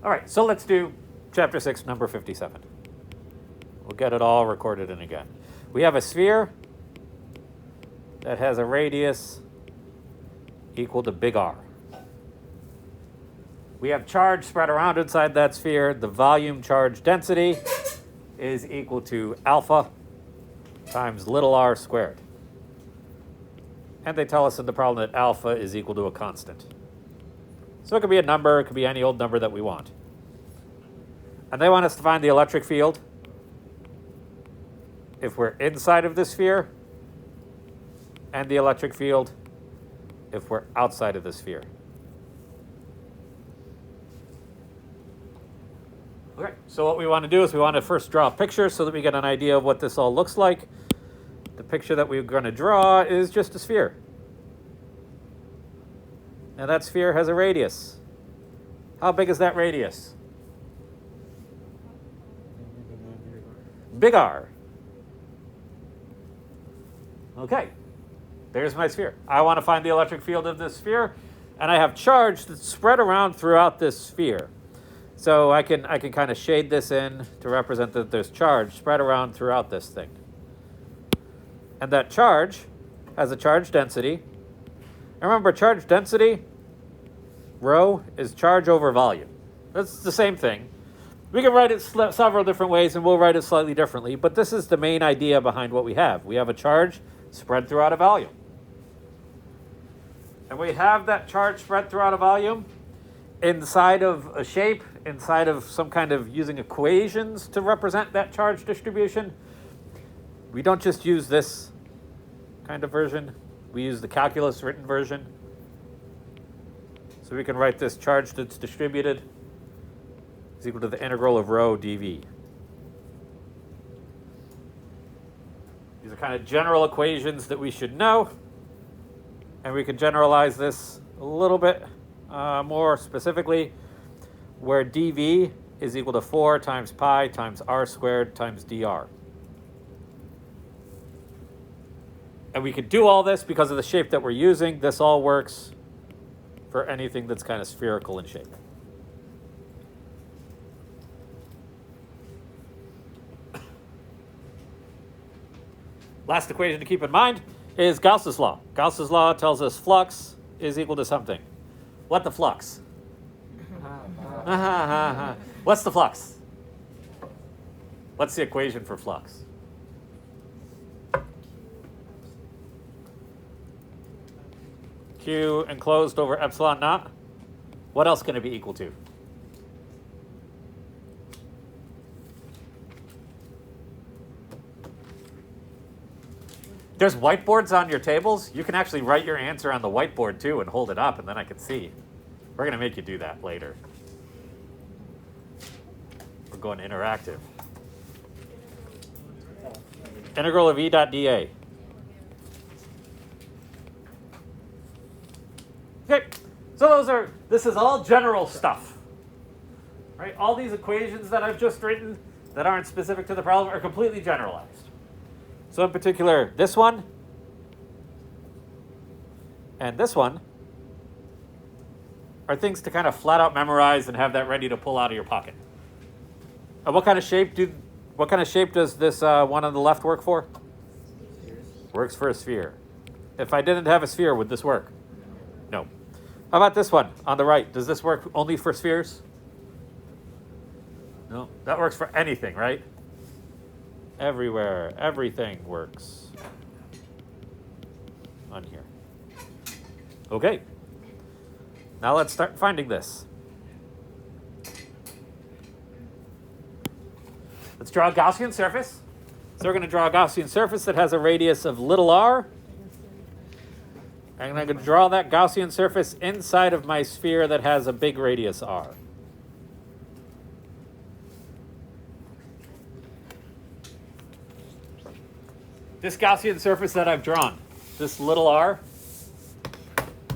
All right, so let's do chapter 6, number 57. We'll get it all recorded in again. We have a sphere that has a radius equal to big R. We have charge spread around inside that sphere. The volume charge density is equal to alpha times little r squared. And they tell us in the problem that alpha is equal to a constant. So it could be a number, it could be any old number that we want. And they want us to find the electric field if we're inside of the sphere, and the electric field if we're outside of the sphere. Okay, so what we want to do is we want to first draw a picture so that we get an idea of what this all looks like. The picture that we're going to draw is just a sphere. Now that sphere has a radius. How big is that radius? Big R. Okay, there's my sphere. I want to find the electric field of this sphere, and I have charge that's spread around throughout this sphere. So I can kind of shade this in to represent that there's charge spread around throughout this thing. And that charge has a charge density. And remember, charge density, rho, is charge over volume. That's the same thing. We can write it several different ways, and we'll write it slightly differently, but this is the main idea behind what we have. We have a charge spread throughout a volume. And we have that charge spread throughout a volume inside of a shape, inside of some kind of using equations to represent that charge distribution. We don't just use this kind of version. We use the calculus written version. So we can write this charge that's distributed is equal to the integral of rho dv. These are kind of general equations that we should know. And we can generalize this a little bit more specifically, where dv is equal to 4 times pi times r squared times dr. And we could do all this because of the shape that we're using. This all works for anything that's kind of spherical in shape. Last equation to keep in mind is Gauss's law. Gauss's law tells us flux is equal to something. What the flux? What's the flux? What's the equation for flux? Q enclosed over epsilon naught. What else can it be equal to? There's whiteboards on your tables. You can actually write your answer on the whiteboard too and hold it up, and then I can see. We're going to make you do that later. We're going interactive. Integral of E dot dA. Okay, so this is all general stuff. Right? All these equations that I've just written that aren't specific to the problem are completely generalized. So in particular, this one and this one are things to kind of flat out memorize and have that ready to pull out of your pocket. What kind of shape does this one on the left work for? Works for a sphere. If I didn't have a sphere, would this work? No. How about this one on the right? Does this work only for spheres? No. That works for anything, right? Everywhere, everything works on here. Okay. Now let's start finding this. Let's draw a Gaussian surface. So we're going to draw a Gaussian surface that has a radius of little r. And I'm going to draw that Gaussian surface inside of my sphere that has a big radius r. This Gaussian surface that I've drawn, this little r,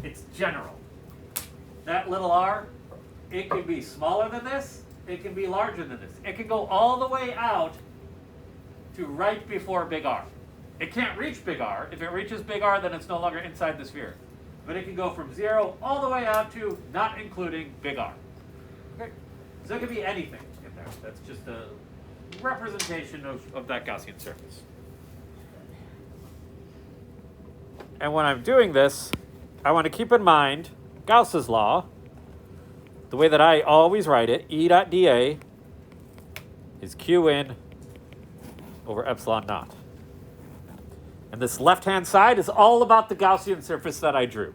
it's general. That little r, it can be smaller than this, it can be larger than this. It can go all the way out to right before big R. It can't reach big R. If it reaches big R, then it's no longer inside the sphere. But it can go from 0 all the way out to not including big R. Okay. So it could be anything in there. That's just a representation of that Gaussian surface. And when I'm doing this, I want to keep in mind Gauss's law, the way that I always write it, E dot dA is Q in over epsilon naught. And this left-hand side is all about the Gaussian surface that I drew.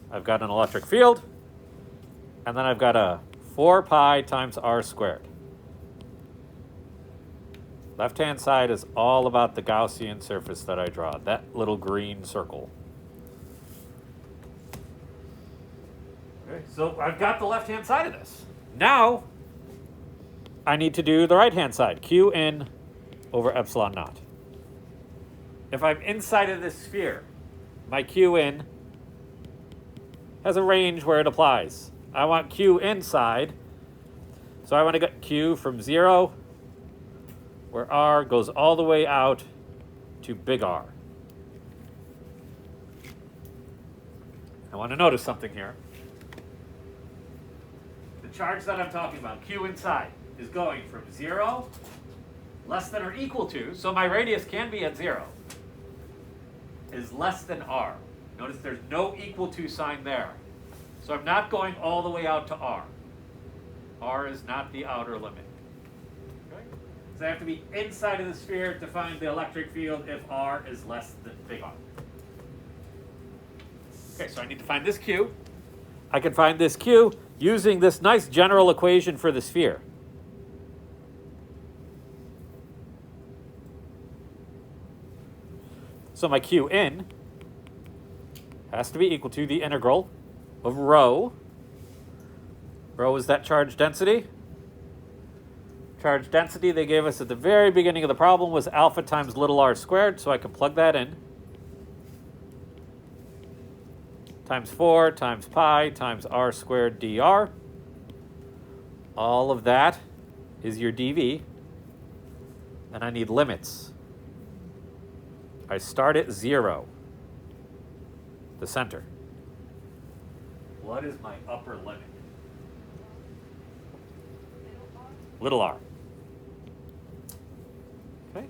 I've got an electric field, and then I've got a 4 pi times r squared. Left-hand side is all about the Gaussian surface that I draw, that little green circle. Okay, so I've got the left-hand side of this. Now, I need to do the right-hand side, Q in over epsilon naught. If I'm inside of this sphere, my Q in has a range where it applies. I want Q inside, so I want to get Q from 0, where R goes all the way out to big R. I want to notice something here. The charge that I'm talking about, Q inside, is going from 0, less than or equal to, so my radius can be at 0, is less than R. Notice there's no equal to sign there. So I'm not going all the way out to R. R is not the outer limit. Okay? So I have to be inside of the sphere to find the electric field if R is less than big R. Okay, so I need to find this Q. I can find this Q using this nice general equation for the sphere. So my Q in has to be equal to the integral of rho. Rho is that charge density. Charge density they gave us at the very beginning of the problem was alpha times little r squared, so I can plug that in. Times 4 times pi times r squared dr. All of that is your dv. And I need limits. I start at 0, the center. What is my upper limit? Little r. Okay.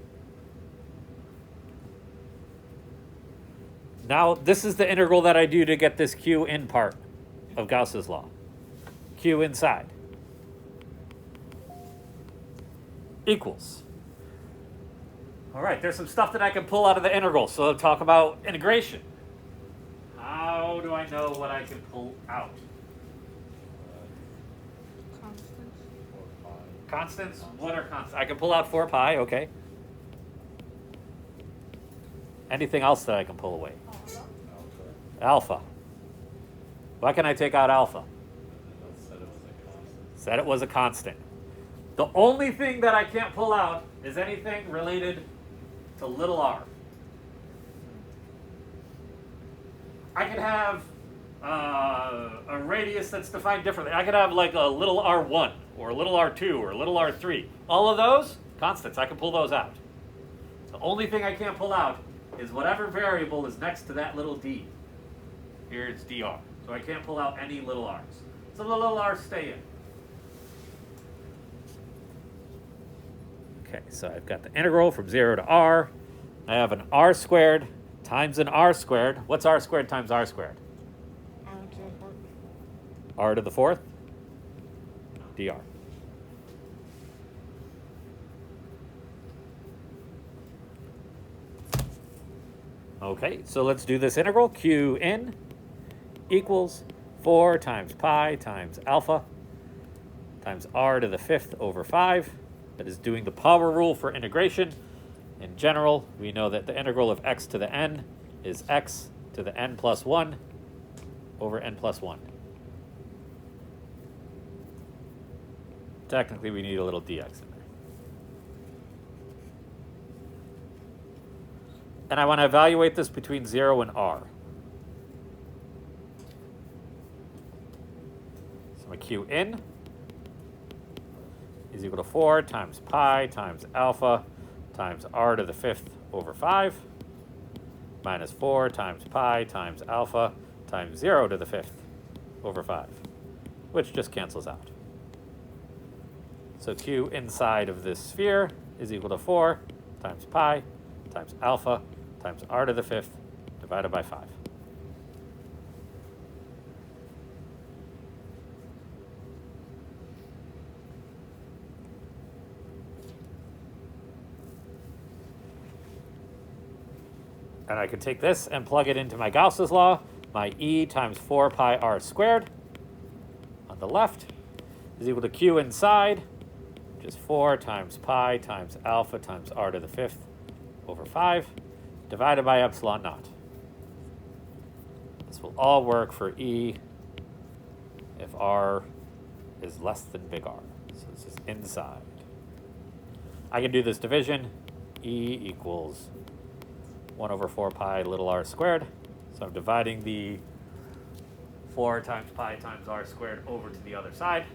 Now, this is the integral that I do to get this Q in part of Gauss's law. Q inside equals. All right, there's some stuff that I can pull out of the integral. So let's talk about integration. How do I know what I can pull out? Constants. Constants? What are constants? I can pull out 4 pi, okay. Anything else that I can pull away? Alpha. Why can I take out alpha? Said it was a constant. The only thing that I can't pull out is anything related to little r. I could have a radius that's defined differently. I could have like a little r1 or a little r2 or a little r3. All of those, constants, I can pull those out. The only thing I can't pull out is whatever variable is next to that little d. Here it's dr. So I can't pull out any little r's. So the little r's stay in. Okay, so I've got the integral from 0 to r. I have an r squared times an r squared. What's r squared times r squared? R to the fourth? dr. Okay, so let's do this integral. Q in equals 4 times pi times alpha times r to the fifth over 5. That is doing the power rule for integration. In general, we know that the integral of x to the n is x to the n plus 1 over n plus 1. Technically, we need a little dx in there. And I want to evaluate this between 0 and r. So my Q in is equal to 4 times pi times alpha times r to the fifth over 5 minus 4 times pi times alpha times 0 to the fifth over 5. which just cancels out. So Q inside of this sphere is equal to 4 times pi times alpha times r to the 5th divided by 5. And I can take this and plug it into my Gauss's law. My E times 4 pi r squared on the left is equal to Q inside, which is 4 times pi times alpha times r to the 5th over 5, divided by epsilon naught. This will all work for E if r is less than big R. So this is inside. I can do this division. E equals 1 over 4 pi little r squared. So I'm dividing the 4 times pi times r squared over to the other side.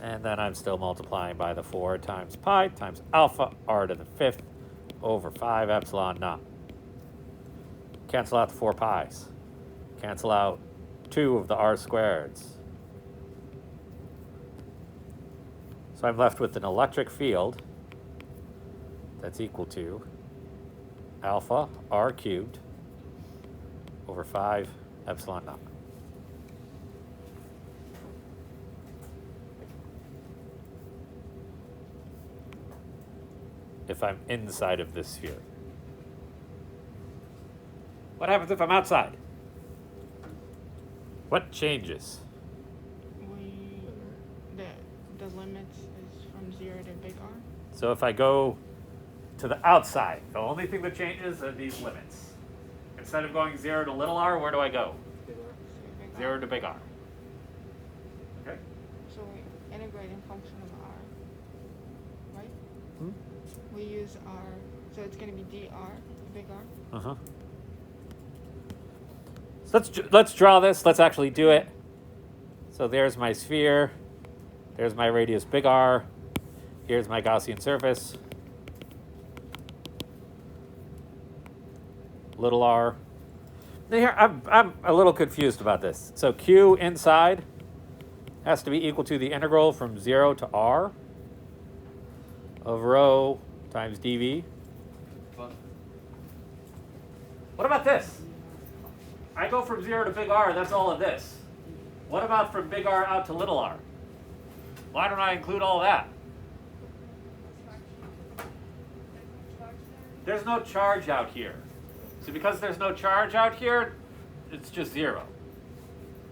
And then I'm still multiplying by the 4 times pi times alpha r to the 5th over 5 epsilon naught. Cancel out the 4 pi's. Cancel out 2 of the r squareds. So I'm left with an electric field that's equal to alpha r cubed over 5 epsilon naught. If I'm inside of this sphere. What happens if I'm outside? What changes? The limits is from 0 to big R. So if I go to the outside, the only thing that changes are these limits. Instead of going 0 to little r, where do I go? 0 to big R. Okay? So we integrate in function of R, right? Hmm? We use R, so it's going to be dr, big R. Uh-huh. So let's draw this. Let's actually do it. So there's my sphere. There's my radius big R. Here's my Gaussian surface. Little r. Now here, I'm a little confused about this. So Q inside has to be equal to the integral from 0 to r of rho times dv. What about this? I go from 0 to big R, that's all of this. What about from big R out to little r? Why don't I include all that? There's no charge out here. So because there's no charge out here, it's just 0.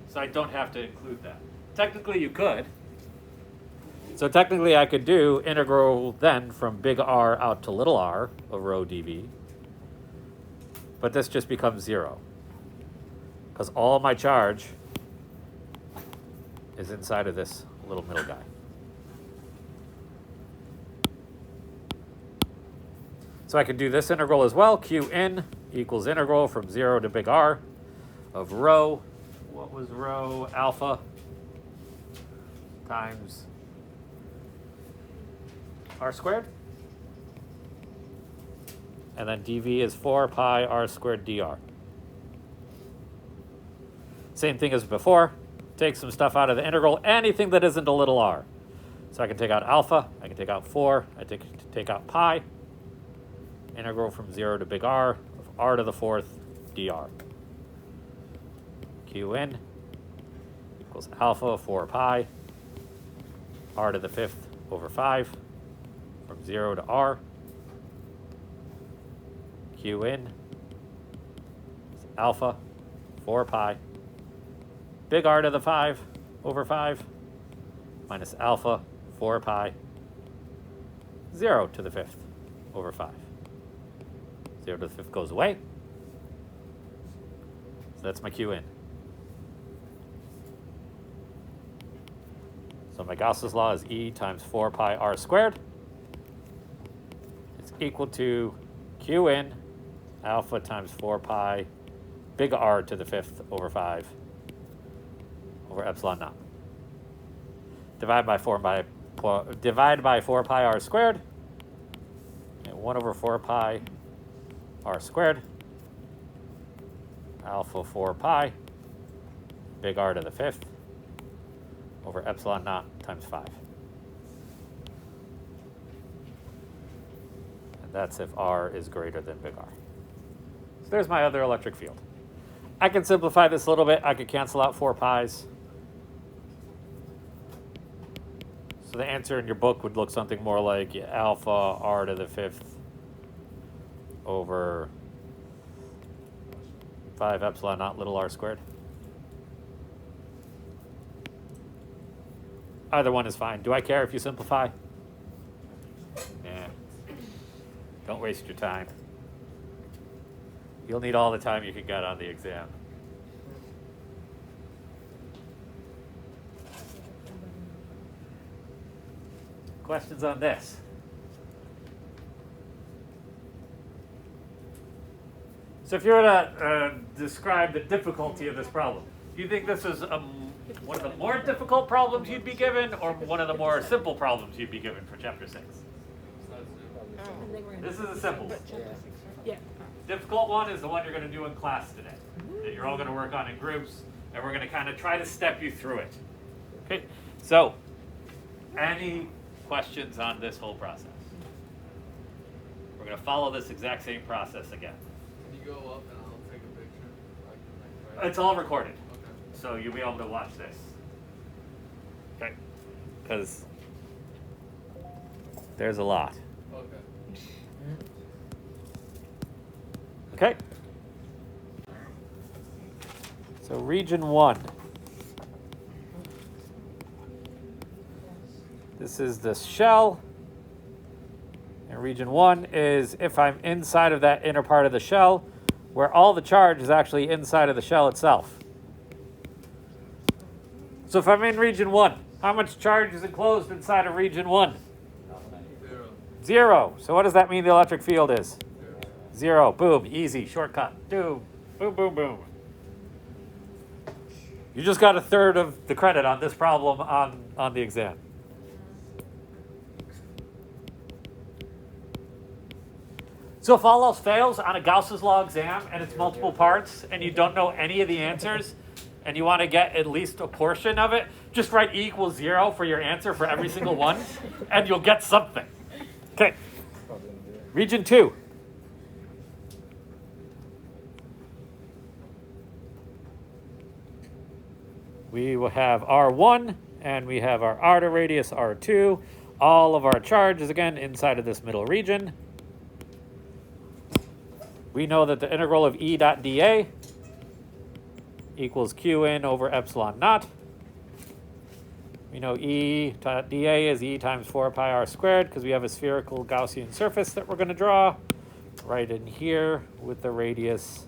So I don't have to include that. Technically you could. So technically I could do integral then from big R out to little r of rho dv. But this just becomes 0. Because all my charge is inside of this little middle guy. So I can do this integral as well. Q in equals integral from 0 to big R of rho. What was rho? Alpha times r squared. And then dv is 4 pi r squared dr. Same thing as before. Take some stuff out of the integral, anything that isn't a little r. So I can take out alpha, I can take out 4, I take out pi. Integral from 0 to big R of r to the 4th dr. Q in equals alpha 4 pi r to the 5th over 5 from 0 to r. Q in is alpha 4 pi big R to the 5 over 5 minus alpha 4 pi 0 to the 5th over 5. 0 to the 5th goes away. So that's my Q in. So my Gauss's law is E times 4 pi r squared. It's equal to Q in alpha times 4 pi big R to the 5th over 5 over epsilon naught. Divide by 4 pi r squared. And 1 over 4 pi r squared. Alpha 4 pi big R to the 5th over epsilon naught times 5. And that's if r is greater than big R. So there's my other electric field. I can simplify this a little bit. I could cancel out 4 pi's. So the answer in your book would look something more like alpha r to the 5th over 5 epsilon naught little r squared. Either one is fine. Do I care if you simplify? Nah. Don't waste your time. You'll need all the time you can get on the exam. Questions on this? So if you were to describe the difficulty of this problem, do you think this is one of the more difficult problems you'd be given, or one of the more simple problems you'd be given for chapter 6? This is a simple one. Yeah. Difficult one is the one you're going to do in class today, that you're all going to work on in groups, and we're going to kind of try to step you through it. Okay, so any questions on this whole process? We're going to follow this exact same process again. Can you go up and I'll take a picture? Right? It's all recorded, Okay. so you'll be able to watch this. Okay, because there's a lot. Okay. Okay. So region 1. This is the shell. And region 1 is if I'm inside of that inner part of the shell, where all the charge is actually inside of the shell itself. So if I'm in region 1, how much charge is enclosed inside of region 1? 0. 0. So what does that mean the electric field is? 0. Boom. Easy. Shortcut. Boom. Boom, boom, boom. You just got a third of the credit on this problem on the exam. So if all else fails on a Gauss's law exam and it's multiple parts and you don't know any of the answers and you want to get at least a portion of it, just write E equals 0 for your answer for every single one and you'll get something. Okay. Region 2. We will have R1 and we have our outer radius R2. All of our charge is again inside of this middle region. We know that the integral of E dot dA equals Qn over epsilon naught. We know E dot dA is E times 4 pi r squared because we have a spherical Gaussian surface that we're going to draw right in here with the radius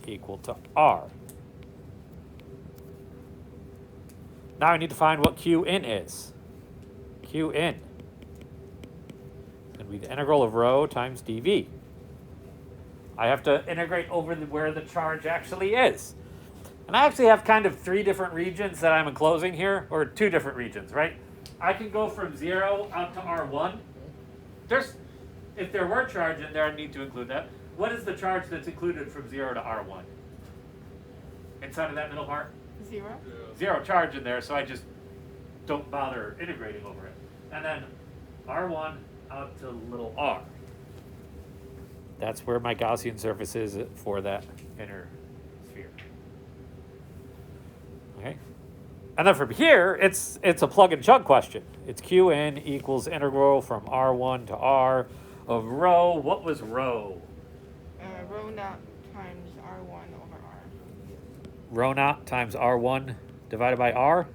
equal to r. Now I need to find what Qn is. Qn. Be the integral of rho times dV. I have to integrate over where the charge actually is. And I actually have kind of 3 different regions that I'm enclosing here, or 2 different regions, right? I can go from 0 out to R1. If there were charge in there, I need to include that. What is the charge that's included from 0 to R1? Inside of that middle part? 0. 0 charge in there, so I just don't bother integrating over it. And then R1 out to little r. That's where my Gaussian surface is for that inner sphere. Okay? And then from here, it's a plug and chug question. It's Qn equals integral from R1 to R of rho. What was rho? Rho naught times R1 over R. Rho naught times R1 divided by R.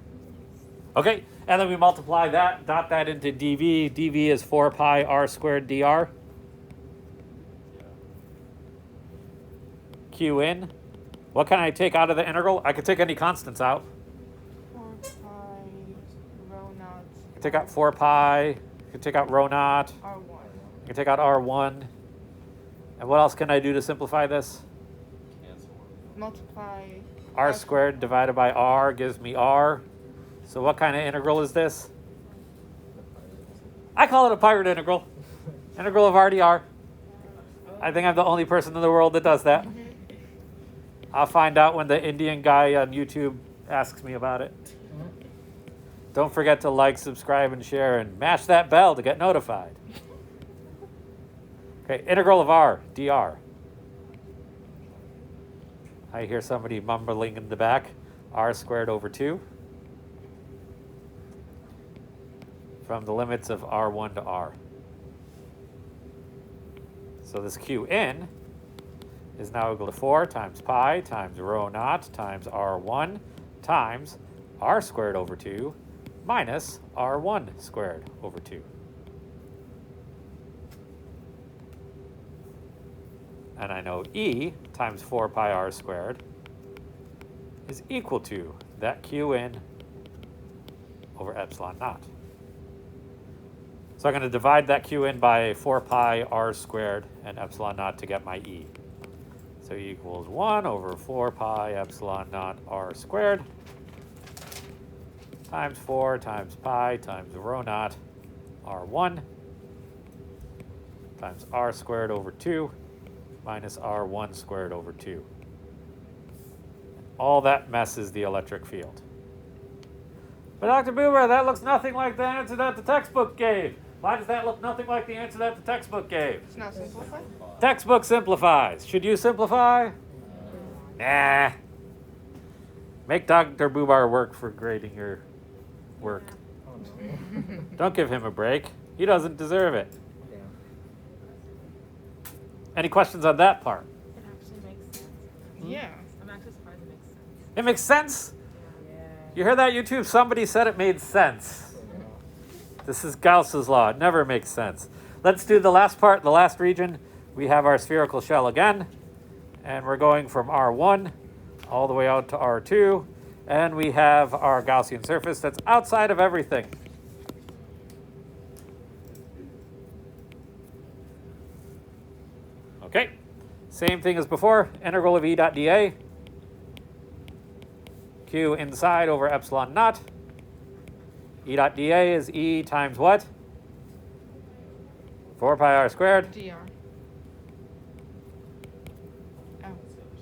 Okay, and then we multiply that, dot that into dV. dV is 4 pi r squared dr. Qn. What can I take out of the integral? I could take any constants out. 4 pi rho naught. I could take out 4 pi. I could take out rho naught. R1. I can take out R1. And what else can I do to simplify this? Multiply R squared divided by R gives me R. So what kind of integral is this? I call it a pirate integral. Integral of R dr. I think I'm the only person in the world that does that. I'll find out when the Indian guy on YouTube asks me about it. Don't forget to like, subscribe, and share, and mash that bell to get notified. Okay, integral of r, dr. I hear somebody mumbling in the back. R squared over 2. From the limits of R1 to R. So this Qn is now equal to 4 times pi times rho naught times R1 times R squared over 2 minus R1 squared over 2. And I know E times 4 pi R squared is equal to that Qn over epsilon naught. So I'm going to divide that Qn by 4 pi R squared and epsilon naught to get my E. So E equals 1 over 4 pi epsilon naught R squared times 4 times pi times rho naught R1 times R squared over 2 minus R1 squared over 2. All that messes the electric field. But Dr. Boomer, that looks nothing like the answer that the textbook gave. Why does that look nothing like the answer that the textbook gave? It's not simplified? Textbook simplifies. Should you simplify? Nah. Make Dr. Boomer work for grading your work. Don't give him a break. He doesn't deserve it. Any questions on that part? It actually makes sense. Yeah. I'm actually surprised it makes sense. It makes sense? You heard that, YouTube? Somebody said it made sense. This is Gauss's law. It never makes sense. Let's do the last part, the last region. We have our spherical shell again. And we're going from R1 all the way out to R2. And we have our Gaussian surface that's outside of everything. Okay. Same thing as before. Integral of E dot dA. Q inside over epsilon naught. E dot dA is E times what? 4 pi r squared. dr. Oh.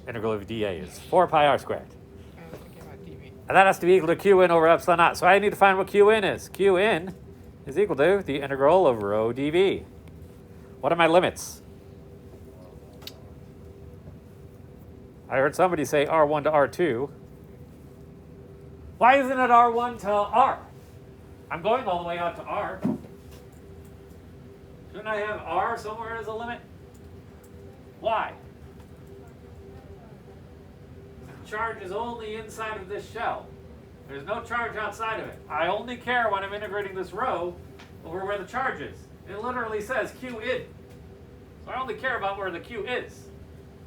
Integral of dA is 4 pi r squared. I was thinking about dv. And that has to be equal to Qn over epsilon naught. So I need to find what Qn is. Qn is equal to the integral of rho dv. What are my limits? I heard somebody say R1 to R2. Why isn't it R1 to R? I'm going all the way out to R. Shouldn't I have R somewhere as a limit? Why? The charge is only inside of this shell. There's no charge outside of it. I only care when I'm integrating this rho over where the charge is. It literally says Q in. So I only care about where the Q is.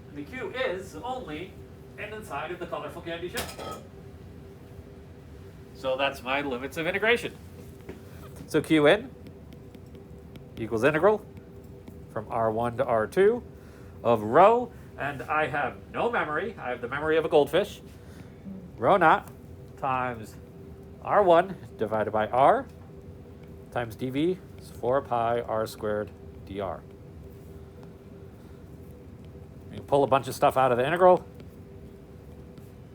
And the Q is only inside of the colorful candy shell. So that's my limits of integration. So Qn equals integral from R1 to R2 of rho, and I have no memory. I have the memory of a goldfish. Rho naught times R1 divided by R times dv is 4 pi r squared dr. You can pull a bunch of stuff out of the integral.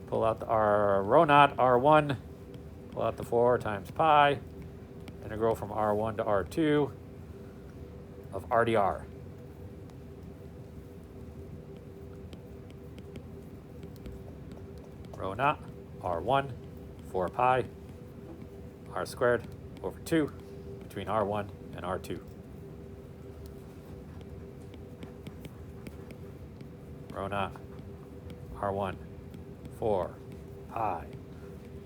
Pull out the R rho naught R1. Pull out the 4 times pi. Integral from R1 to R2 of RDR. Rho naught R1, 4 pi, R squared over 2 between R1 and R2. Rho naught R1, 4 pi,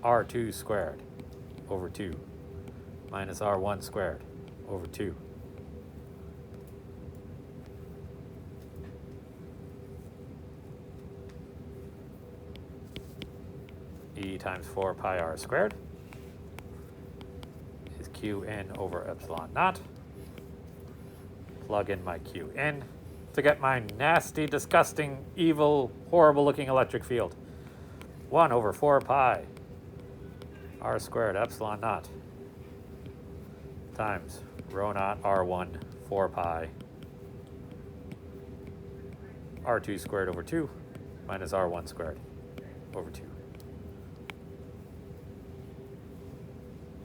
R2 squared over 2 minus R1 squared over 2. E times 4 pi r squared is Qn over epsilon naught. Plug in my Qn to get my nasty, disgusting, evil, horrible looking electric field. 1 over 4 pi r squared epsilon naught times rho naught R1 4 pi R2 squared over 2 minus R1 squared over 2.